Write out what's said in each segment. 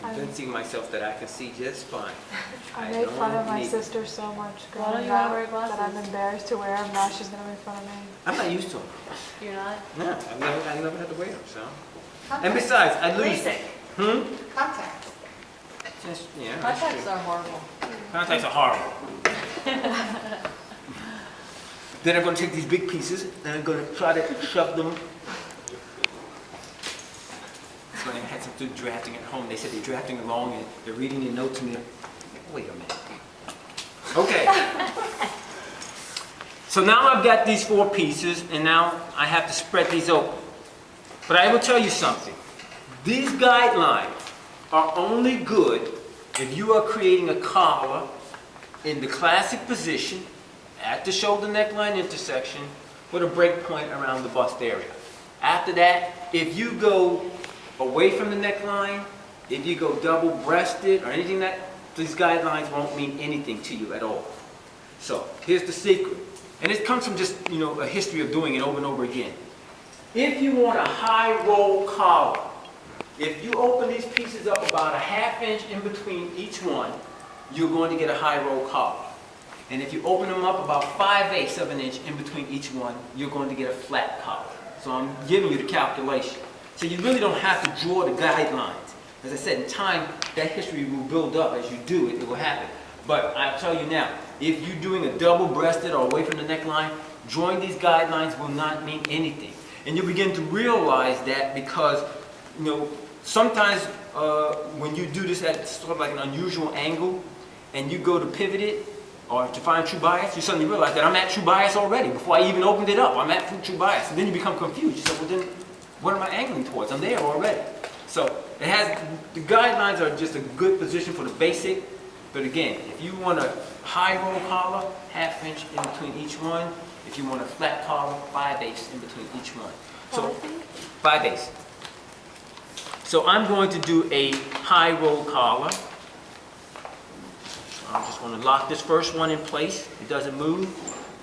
convincing myself that I can see just fine. I made fun of my sister so much Why don't growing you not wear up glasses? that I'm embarrassed to wear them. Now she's gonna make fun of me. I'm not used to them. You're not? No, I never had to wear them, so. And Contacts. besides, I lose. LASIK. Contacts. Just, yeah, that's Contacts true. are horrible. Contacts are horrible. Then I'm going to take these big pieces and I'm going to try to shove them. So I had some good drafting at home. They said they're drafting along and they're reading their notes and they're, wait a minute. Okay. So now I've got these 4 pieces and now I have to spread these open. But I will tell you something. These guidelines are only good if you are creating a collar in the classic position at the shoulder neckline intersection with a break point around the bust area. After that, if you go away from the neckline, if you go double-breasted or anything that, these guidelines won't mean anything to you at all. So here's the secret. And it comes from just, a history of doing it over and over again. If you want a high roll collar, if you open these pieces up about a ½ inch in between each one, you're going to get a high roll collar. And if you open them up about 5/8 of an inch in between each one, you're going to get a flat collar. So I'm giving you the calculation. So you really don't have to draw the guidelines. As I said, in time, that history will build up. As you do it, it will happen. But I'll tell you now, if you're doing a double-breasted or away from the neckline, drawing these guidelines will not mean anything. And you'll begin to realize that because, sometimes when you do this at sort of like an unusual angle, and you go to pivot it, or to find true bias, you suddenly realize that I'm at true bias already. Before I even opened it up, I'm at true bias. And then you become confused. You say, well then, what am I angling towards? I'm there already. So the guidelines are just a good position for the basic. But again, if you want a high roll collar, ½ inch in between each one. If you want a flat collar, 5/8 in between each one. So 5/8. So I'm going to do a high roll collar. I'm just going to lock this first one in place. It doesn't move.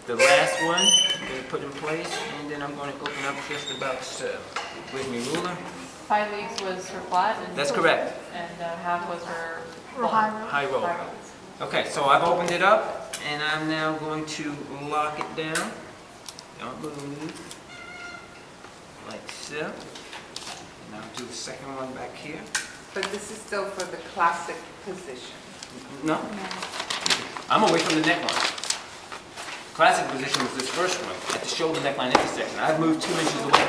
The last one, I'm going to put in place, and then I'm going to open up just about so. With me ruler. 5/8 was her flat and... That's correct. And half was her... High roll. High roll. Okay, so I've opened it up, and I'm now going to lock it down. Don't move. Like so. And I'll do the second one back here. But this is still for the classic position. No? I'm away from the neckline. Classic position was this first one, at the shoulder neckline intersection. I've moved 2 inches away.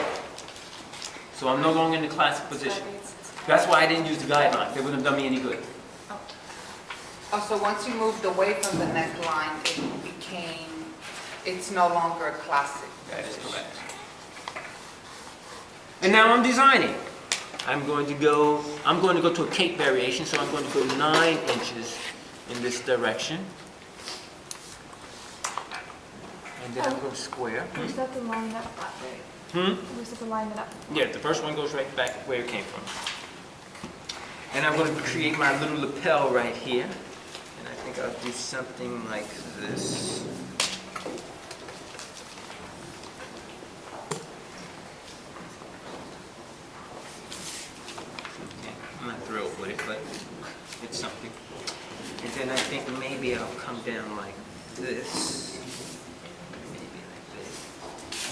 So I'm no longer in the classic position. That's why I didn't use the guidelines. They wouldn't have done me any good. Oh, so once you moved away from the neckline, it's no longer a classic That is position. correct. And now I'm designing. I'm going to go to a cape variation, so I'm going to go 9 inches in this direction. And then I'm going to square. We just have to line it up that way. We just have to line it up. Yeah, the first one goes right back where it came from. And I'm going to create my little lapel right here. And I think I'll do something like this. I'm not thrilled with it, but it's something. And then I think maybe I'll come down like this. Maybe like this.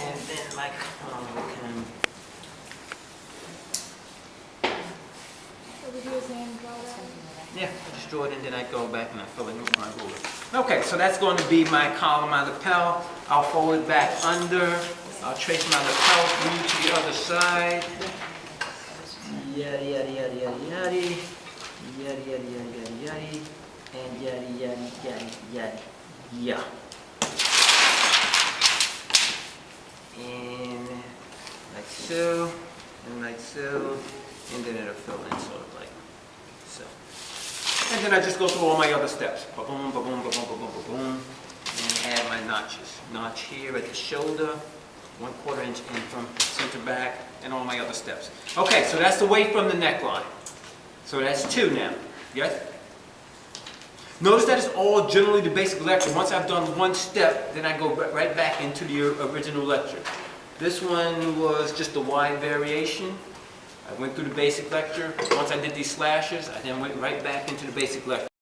And then my collar can... So we do his name, draw that. Yeah, I just draw it and then I go back and I fill it with my ruler. Okay, so that's going to be my collar, my lapel. I'll fold it back under. I'll trace my lapel through to the other side. Yada, yada, yada, yada, yada. Yada, yada, yada, yada, yada. And yada, yada, yada, yada, yada. And like so, and like so. And then it'll fill in sort of like so. And then I just go through all my other steps. Ba-boom, ba-boom, ba-boom, ba-boom, ba-boom. And add my notches. Notch here at the shoulder, 1/4 inch in from center back, and all my other steps. Okay, so that's away from the neckline. So that's 2 now. Yes? Notice that it's all generally the basic lecture. Once I've done one step, then I go right back into the original lecture. This one was just a wide variation. I went through the basic lecture. Once I did these slashes, I then went right back into the basic lecture.